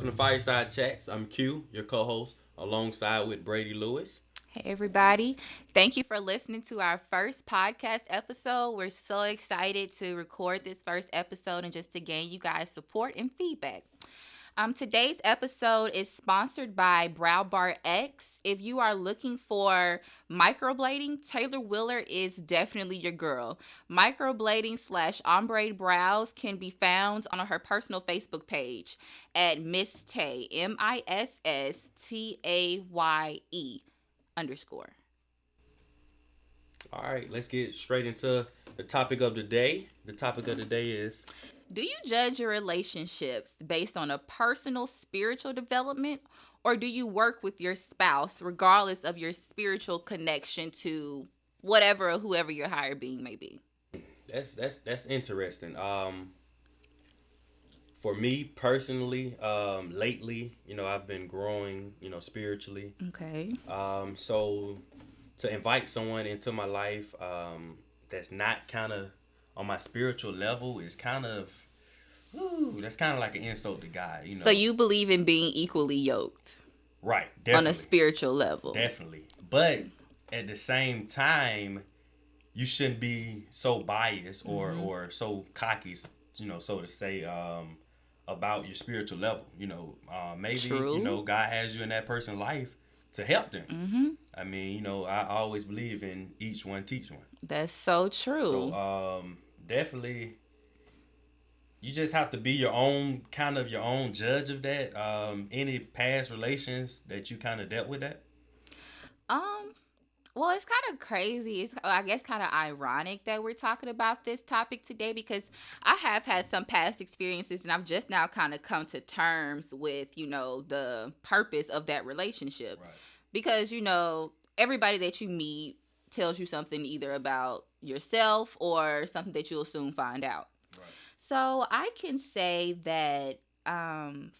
welcome to Fireside Chats. I'm Q, your co-host, alongside with Brady Lewis. Hey, everybody. Thank you for listening to our first podcast episode. We're so excited to record this first episode and just to gain you guys' support and feedback. Today's episode is sponsored by Brow Bar X. If you are looking for microblading, Taylor Wheeler is definitely your girl. Microblading / ombre brows can be found on her personal Facebook page at Miss Tay, MISSTAYE_. All right, let's get straight into the topic of the day. The topic of the day is Do you judge your relationships based on a personal spiritual development, or do you work with your spouse regardless of your spiritual connection to whatever or whoever your higher being may be? that's interesting. For me personally, lately, I've been growing, spiritually. Okay. So to invite someone into my life, that's not kind of on my spiritual level is kind of, that's kind of like an insult to God. So you believe in being equally yoked Right, on a definitely, spiritual level. definitely. But at the same time, you shouldn't be so biased or so cocky, so to say, about your spiritual level. Maybe True. God has you in that person's life to help them. Mm-hmm. I mean, I always believe in each one teach one. That's so So true. definitely, you just have to be your own your own judge of that. Any past relations that you kind of dealt with that. Um, Well, it's kind of crazy. I guess, kind of ironic that we're talking about this topic today because I have had some past experiences and I've just now kind of come to terms with, the purpose of that relationship. Right. Because, everybody that you meet tells you something either about yourself or something that you'll soon find out. Right. So I can say that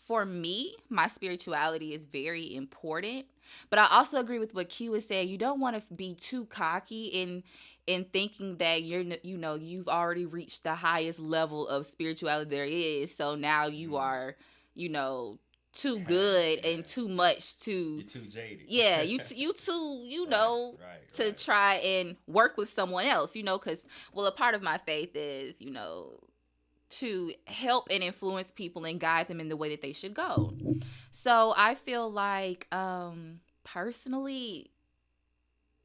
for me, my spirituality is very important. But I also agree with what Q was saying. You don't want to be too cocky in thinking that you've already reached the highest level of spirituality there is. So now you Mm. are, you know, too good Yeah. and too much You're to too jaded. yeah, you too, Right. Right. to Right. try and work with someone else, because, well, a part of my faith is, to help and influence people and guide them in the way that they should go. So I feel like, personally,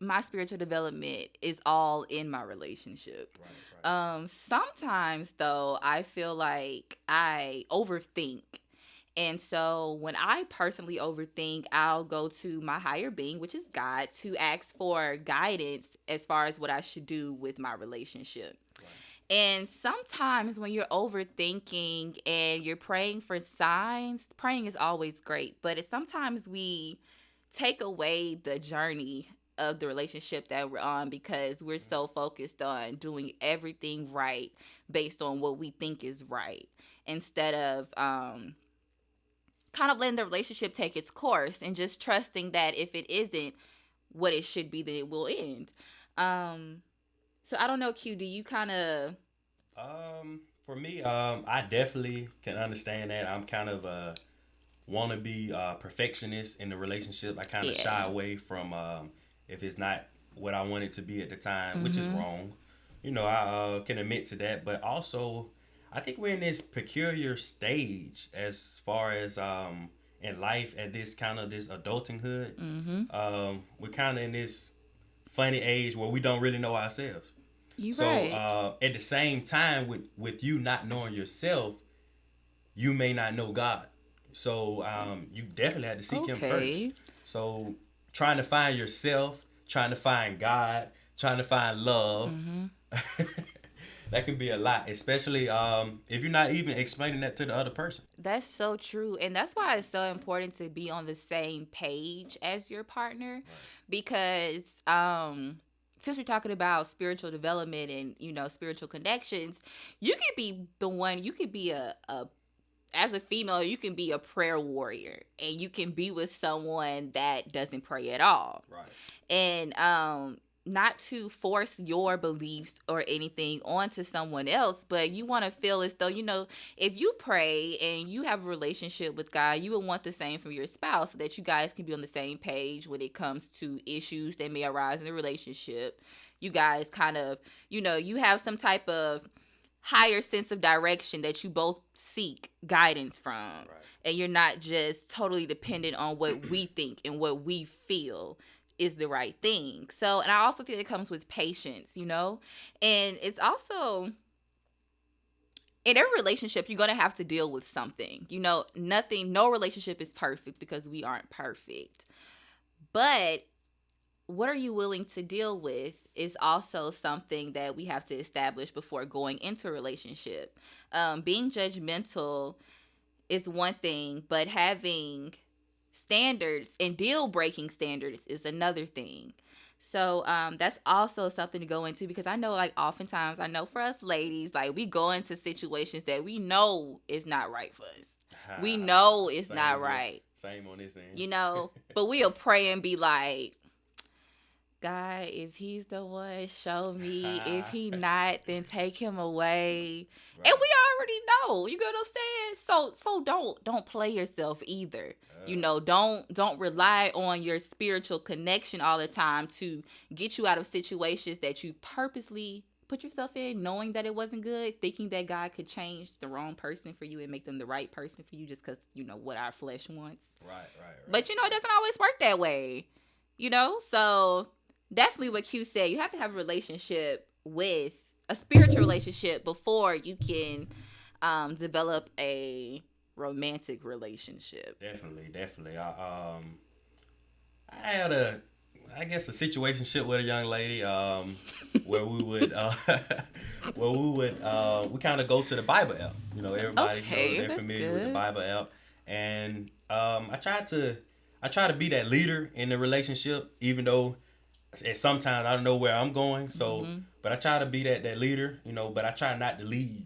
my spiritual development is all in my relationship. Right. Right. Sometimes though, I feel like I overthink. And so when I personally overthink, I'll go to my higher being, which is God, to ask for guidance as far as what I should do with my relationship. Right. And sometimes when you're overthinking and you're praying for signs, praying is always great, but sometimes we take away the journey of the relationship that we're on because we're so focused on doing everything right based on what we think is right instead of kind of letting the relationship take its course and just trusting that if it isn't what it should be, then it will end. Um, so I don't know, Q, do you kind of. For me, I definitely can understand that. I'm kind of a wannabe perfectionist in the relationship. I kind of shy Yeah. away from if it's not what I want it to be at the time, which is Mm-hmm. wrong. I can admit to that, but also I think we're in this peculiar stage as far as in life at this kind of this adultinghood. Mm-hmm. We're kind of in this funny age where we don't really know ourselves. You So right. at the same time, with you not knowing yourself, you may not know God. So you definitely have to seek Him first. Okay. So trying to find yourself, trying to find God, trying to find love, Mm-hmm. that can be a lot, especially if you're not even explaining that to the other person. That's so true. And that's why it's so important to be on the same page as your partner Right. because since we're talking about spiritual development and spiritual connections, you could be a as a female, you can be a prayer warrior and you can be with someone that doesn't pray at all. Right. And not to force your beliefs or anything onto someone else, but you want to feel as though, if you pray and you have a relationship with God, you would want the same from your spouse so that you guys can be on the same page when it comes to issues that may arise in the relationship. You guys kind of, you have some type of higher sense of direction that you both seek guidance from. Right. And you're not just totally dependent on what we think and what we feel is the right thing. So, and I also think it comes with patience, and it's also in every relationship, you're going to have to deal with something, no relationship is perfect because we aren't perfect, but what are you willing to deal with is also something that we have to establish before going into a relationship. Being judgmental is one thing, but having standards and deal breaking standards is another thing. So that's also something to go into, because I know, like, oftentimes, I know for us ladies, like, we go into situations that we know is not right for us. We know it's not right. Same on this end. But we'll pray and be like, God, if he's the one, show me. If he not, then take him away. Right. And we already know. You get what I'm saying? So don't play yourself either. Don't rely on your spiritual connection all the time to get you out of situations that you purposely put yourself in, knowing that it wasn't good, thinking that God could change the wrong person for you and make them the right person for you just because, what our flesh wants. Right. But, it doesn't always work that way. So definitely what Q said, you have to have a relationship with a spiritual relationship before you can develop a romantic relationship. Definitely. I had a situationship with a young lady where we would we kind of go to the Bible app. Everybody they're familiar with the Bible app, and I try to be that leader in the relationship, even though and sometimes I don't know where I'm going. So, but I try to be that leader, but I try not to lead.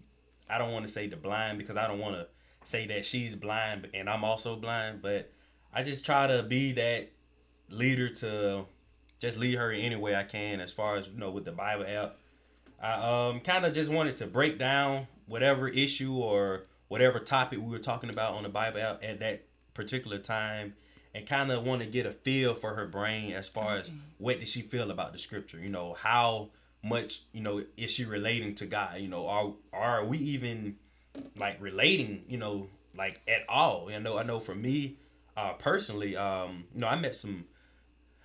I don't want to say the blind, because I don't want to say that she's blind and I'm also blind, but I just try to be that leader to just lead her in any way I can, as far as, with the Bible app. I kind of just wanted to break down whatever issue or whatever topic we were talking about on the Bible app at that particular time, and kind of want to get a feel for her brain as far as what did she feel about the scripture, how much, is she relating to God, are we even like relating, like at all. I know for me personally, I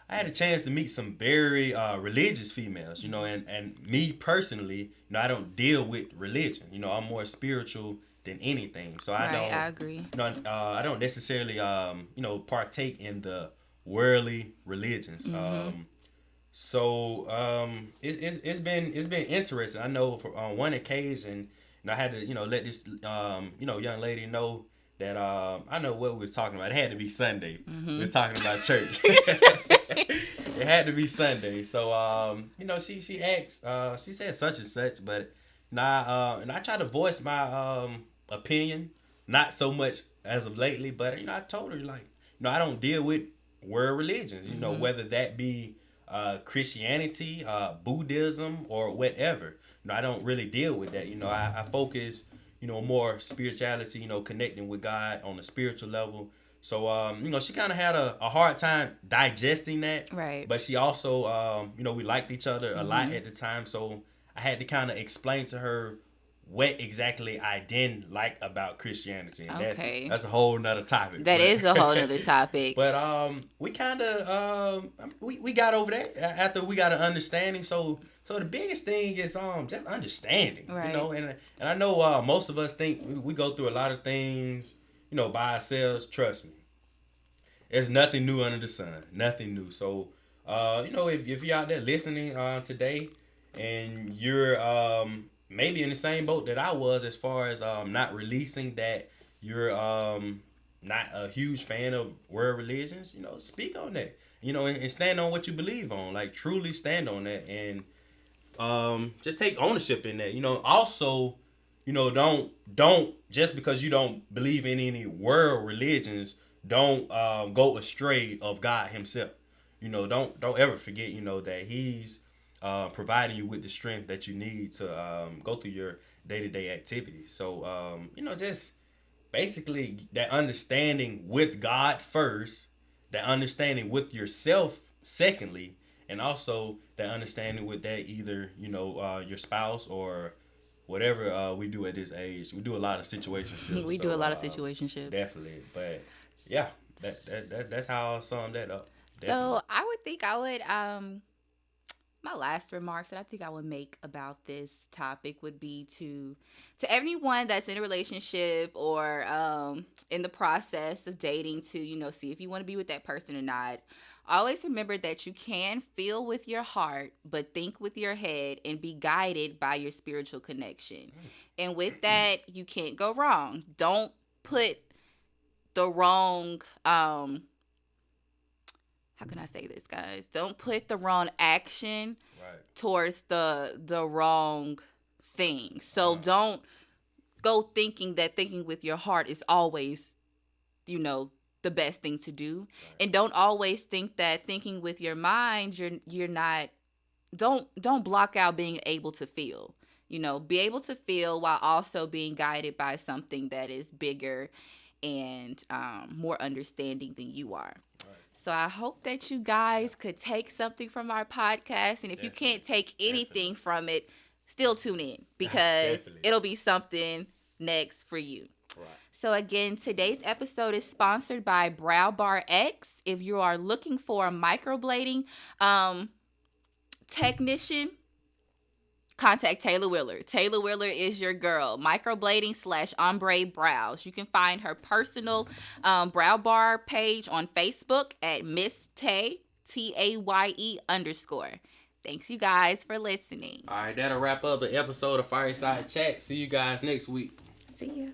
had a chance to meet some very religious females, and me personally, I don't deal with religion, I'm more spiritual than anything. So I agree. I don't necessarily partake in the worldly religions. It's been interesting. I know on one occasion, I had to let this young lady know that I know what we was talking about. It had to be Sunday. We was talking about church. It had to be Sunday. So she asked, she said such and such, but and I try to voice my opinion, not so much as of lately, but I told her, like, I don't deal with world religions, whether that be Christianity, Buddhism, or whatever. I don't really deal with that. I focus more spirituality, connecting with God on a spiritual level. So she kind of had a hard time digesting that, right? But she also we liked each other a lot at the time, so I had to kind of explain to her what exactly I didn't like about Christianity. And that's a whole nother topic. That is a whole nother topic. But we kind of we got over that after we got an understanding. So the biggest thing is just understanding, right. And I know most of us think we go through a lot of things, by ourselves. Trust me, there's nothing new under the sun, nothing new. So if you're out there listening today, and you're maybe in the same boat that I was, as far as not releasing that you're not a huge fan of world religions, speak on that, and stand on what you believe on, like truly stand on that, and just take ownership in that. Also, don't just because you don't believe in any world religions, don't go astray of God himself. Don't ever forget, that he's providing you with the strength that you need to go through your day-to-day activities. So just basically that understanding with God first, that understanding with yourself secondly, and also that understanding with that either your spouse or whatever we do at this age. We do a lot of situationships. We do a So lot of situationships. definitely, but yeah, that's how I'll sum that up. Definitely. So I would think I would my last remarks that I think I would make about this topic would be to everyone that's in a relationship or in the process of dating to see if you want to be with that person or not. Always remember that you can feel with your heart, but think with your head and be guided by your spiritual connection. And with that, you can't go wrong. Don't put the wrong how can I say this, guys? Don't put the wrong action towards the wrong thing. So don't go thinking that thinking with your heart is always, the best thing to do. Right. And don't always think that thinking with your mind, you're not. Don't block out being able to feel. Be able to feel while also being guided by something that is bigger and more understanding than you are. So I hope that you guys could take something from our podcast. And if you can't take anything from it, still tune in because it'll be something next for you. Right. So again, today's episode is sponsored by Brow Bar X. If you are looking for a microblading technician, contact Taylor Wheeler. Taylor Wheeler is your girl. Microblading / ombre brows. You can find her personal brow bar page on Facebook at Miss Tay, TAYE _. Thanks you guys for listening. All right, that'll wrap up the episode of Fireside Chat. See you guys next week. See ya.